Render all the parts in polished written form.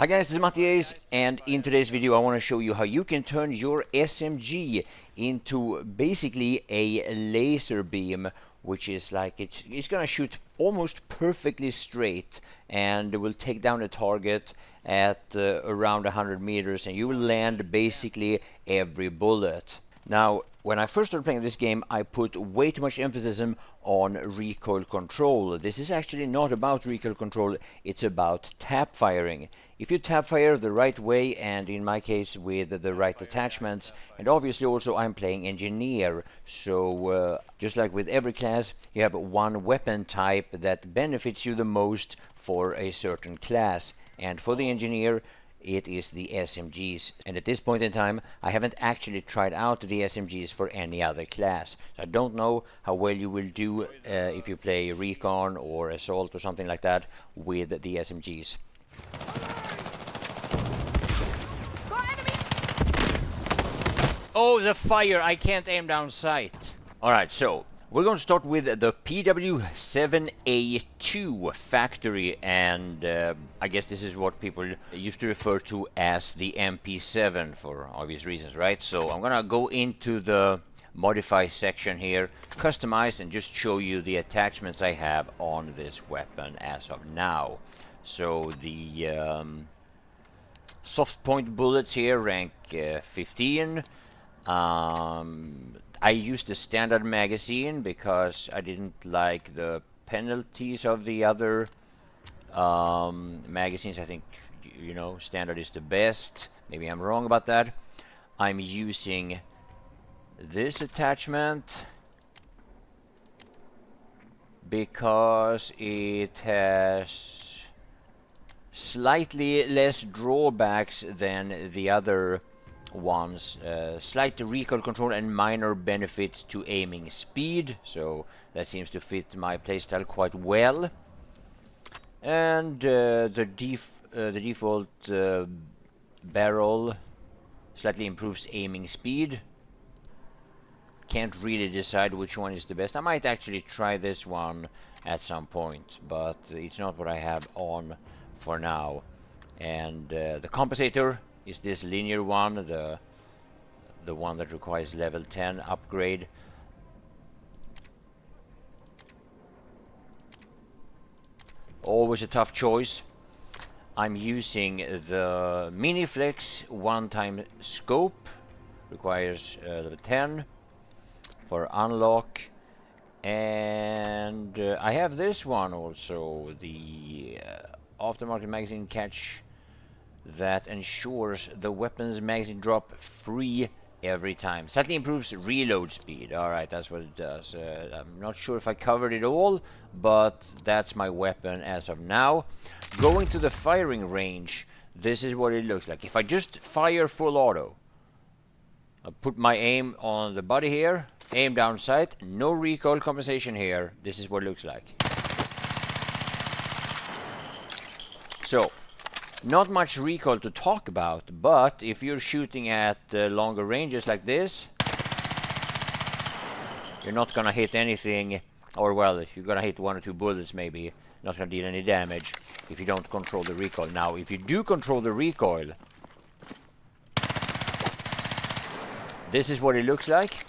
Hi guys, this is Mattias, and in today's video I want to show you how you can turn your SMG into basically a laser beam, which is like it's gonna shoot almost perfectly straight and will take down a target at around 100 meters, and you will land basically every bullet. Now, when I first started playing this game, I put way too much emphasis on recoil control. This is actually not about recoil control, it's about tap firing. If you tap fire the right way, and in my case with the right attachments, and obviously also I'm playing engineer, so just like with every class, you have one weapon type that benefits you the most for a certain class. And for the engineer, it is the SMGs, and at this point in time I haven't actually tried out the SMGs for any other class. So I don't know how well you will do if you play recon or assault or something like that with the SMGs. Oh, the fire! I can't aim down sight. Alright, so we're going to start with the PW7A2 factory, and I guess this is what people used to refer to as the MP7 for obvious reasons, right? So I'm gonna go into the modify section here, customize, and just show you the attachments I have on this weapon as of now. So the soft point bullets here, rank 15. I used the standard magazine because I didn't like the penalties of the other magazines. I think, you know, standard is the best. Maybe I'm wrong about that. I'm using this attachment because it has slightly less drawbacks than the other ones, slight recoil control and minor benefits to aiming speed, so that seems to fit my playstyle quite well. And the default barrel slightly improves aiming speed. Can't really decide which one is the best. I might actually try this one at some point, but it's not what I have on for now. And the compensator is this linear one, the one that requires level 10 upgrade. Always a tough choice. I'm using the Miniflex one-time scope, requires level 10 for unlock, and I have this one also, the aftermarket magazine catch that ensures the weapon's magazine drop free every time. Slightly improves reload speed. Alright, that's what it does. I'm not sure if I covered it all, but that's my weapon as of now. Going to the firing range, this is what it looks like. If I just fire full auto, I put my aim on the body here, aim down sight, no recoil compensation here, this is what it looks like. So, not much recoil to talk about, but if you're shooting at longer ranges like this, you're not gonna hit anything, or well, if you're gonna hit one or two bullets maybe, not gonna deal any damage if you don't control the recoil. Now, if you do control the recoil, this is what it looks like.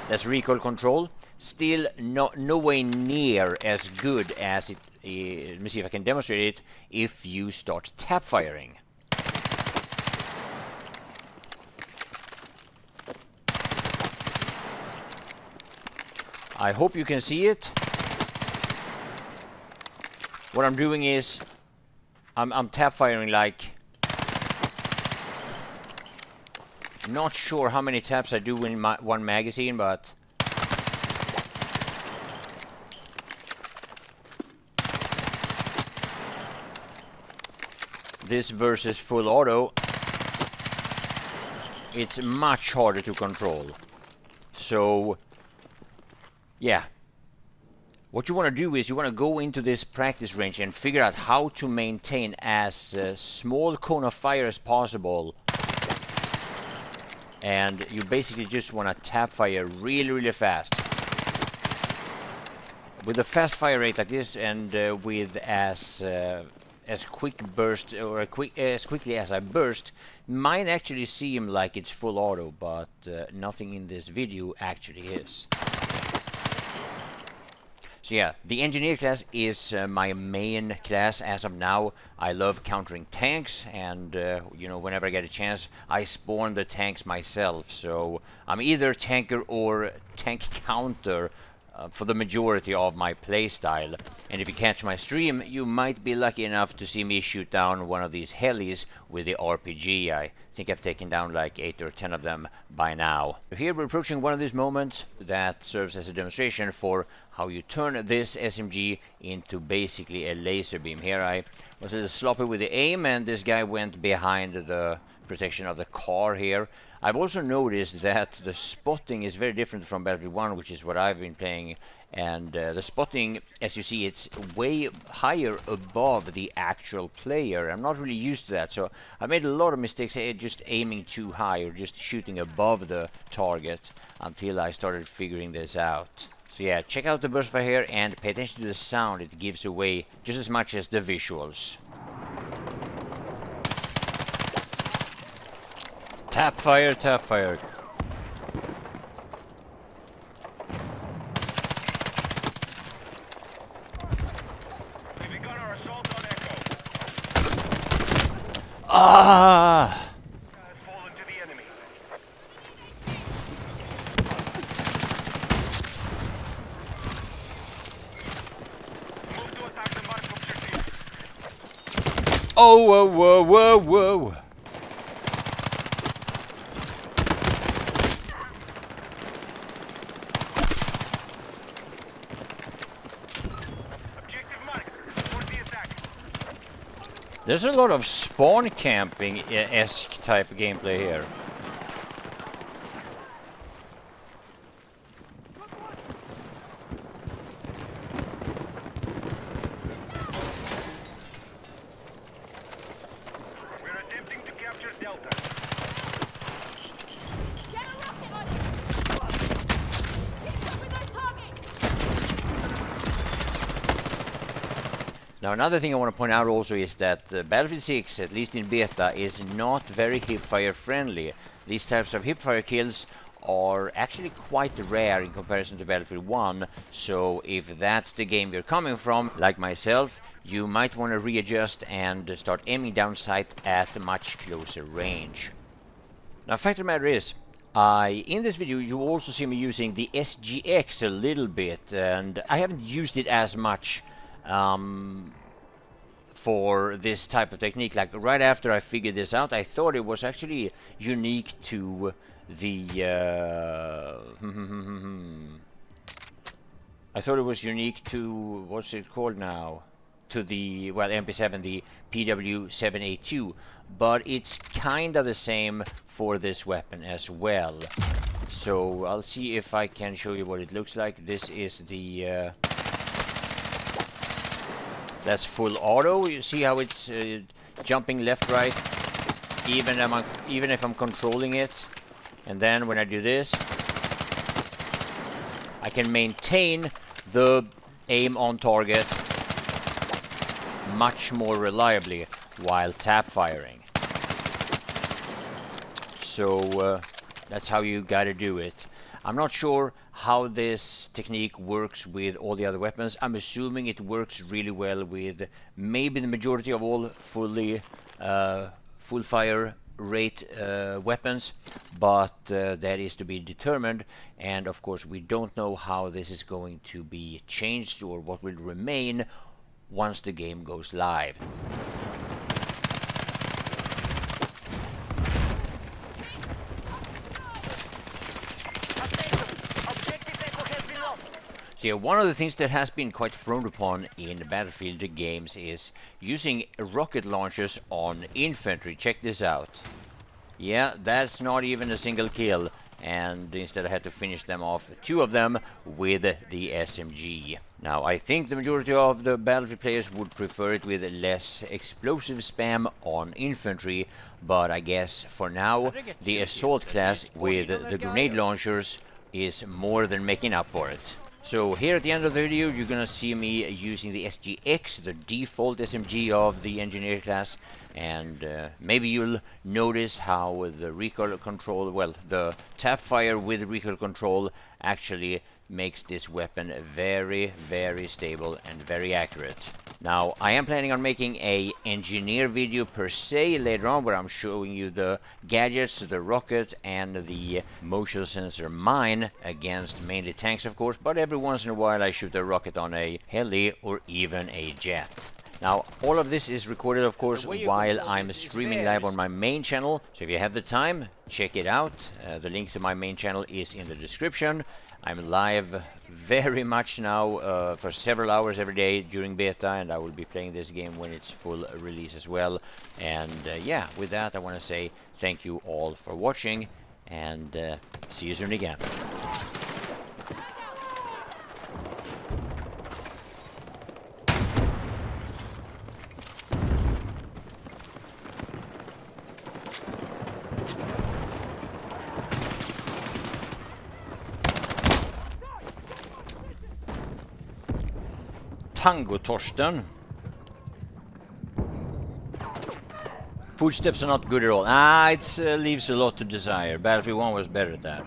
That's recoil control. Still no way near as good as it. Let me see if I can demonstrate it. If you start tap firing, I hope you can see it. What I'm doing is I'm tap firing like, not sure how many taps I do in one magazine, but this versus full auto, it's much harder to control. So yeah, what you want to do is you want to go into this practice range and figure out how to maintain as small cone of fire as possible, and you basically just want to tap fire really fast. with a fast fire rate like this, and with as quick burst, or as quickly as I burst, might actually seem like it's full auto, but nothing in this video actually is. So yeah, the engineer class is my main class as of now. I love countering tanks, and you know, whenever I get a chance, I spawn the tanks myself. So I'm either tanker or tank counter for the majority of my playstyle. And if you catch my stream, you might be lucky enough to see me shoot down one of these helis with the RPG. I think I've taken down like 8 or 10 of them by now. Here we're approaching one of these moments that serves as a demonstration for how you turn this SMG into basically a laser beam. Here I was a little sloppy with the aim, and this guy went behind the protection of the car here. I've also noticed that the spotting is very different from Battlefield 1, which is what I've been playing, and the spotting, as you see, it's way higher above the actual player. I'm not really used to that, so I made a lot of mistakes just aiming too high or just shooting above the target until I started figuring this out. So yeah, check out the burst fire here and pay attention to the sound it gives away just as much as the visuals. Tap fire, tap fire. We begun our assault on Echo. Ah! Has fallen to the enemy. Move to attack the mark objective. Oh, whoa, whoa, whoa, whoa. Objective mark. Support the attack. There's a lot of spawn camping-esque type of gameplay here. We're attempting to capture Delta. Get a rocket on it! Keep up with those targets! Now another thing I want to point out also is that Battlefield 6, at least in beta, is not very hipfire friendly. These types of hipfire kills are actually quite rare in comparison to Battlefield 1, so if that's the game you're coming from, like myself, you might want to readjust and start aiming down sight at a much closer range. Now fact of the matter is, in this video you also see me using the SGX a little bit, and I haven't used it as much for this type of technique. Like right after I figured this out, I thought it was actually unique to the I thought it was unique to, what's it called now, to the, well, MP7, the PW7A2, but it's kind of the same for this weapon as well. So I'll see if I can show you what it looks like. This is the that's full auto. You see how it's jumping left, right, even if I'm controlling it. And then when I do this, I can maintain the aim on target much more reliably while tap firing. So that's how you gotta do it. I'm not sure how this technique works with all the other weapons. I'm assuming it works really well with maybe the majority of all full fire rate weapons, but that is to be determined, and of course we don't know how this is going to be changed or what will remain once the game goes live. So yeah, one of the things that has been quite frowned upon in Battlefield games is using rocket launchers on infantry. Check this out. Yeah, that's not even a single kill, and instead I had to finish them off, 2 of them, with the SMG. Now, I think the majority of the Battlefield players would prefer it with less explosive spam on infantry, but I guess for now, the assault class with the grenade launchers is more than making up for it. So here at the end of the video, you're gonna see me using the SGX, the default SMG of the engineer class, and maybe you'll notice how the recoil control, well, the tap fire with recoil control actually makes this weapon very, very stable and very accurate. Now, I am planning on making a engineer video per se later on, where I'm showing you the gadgets, the rocket, and the motion sensor mine against mainly tanks, of course, but every once in a while I shoot a rocket on a heli or even a jet. Now, all of this is recorded, of course, while I'm streaming live on my main channel, so if you have the time, check it out. The link to my main channel is in the description. I'm live very much now for several hours every day during beta, and I will be playing this game when it's full release as well. And yeah, with that, I want to say thank you all for watching, and see you soon again. Tango Torsten. Footsteps are not good at all. It leaves a lot to desire. Battlefield 1 was better at that.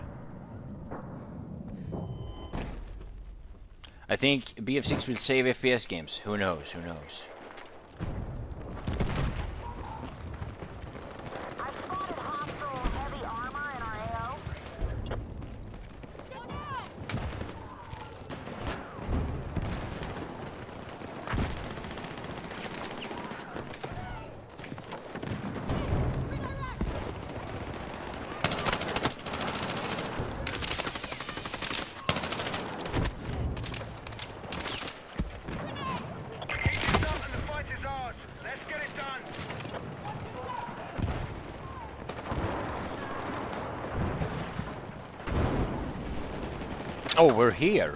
I think BF6 will save FPS games. Who knows? Who knows? Oh, we're here.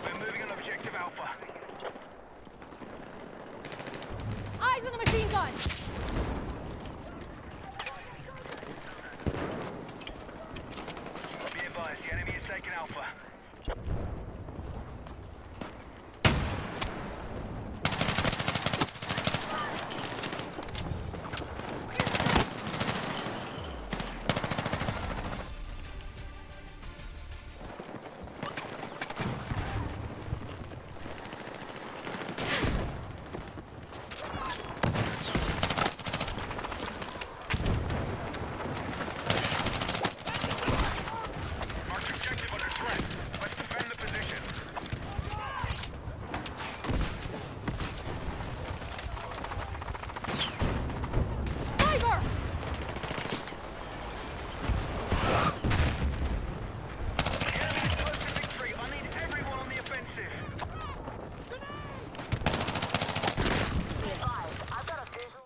We're moving on objective Alpha. Eyes on the machine gun!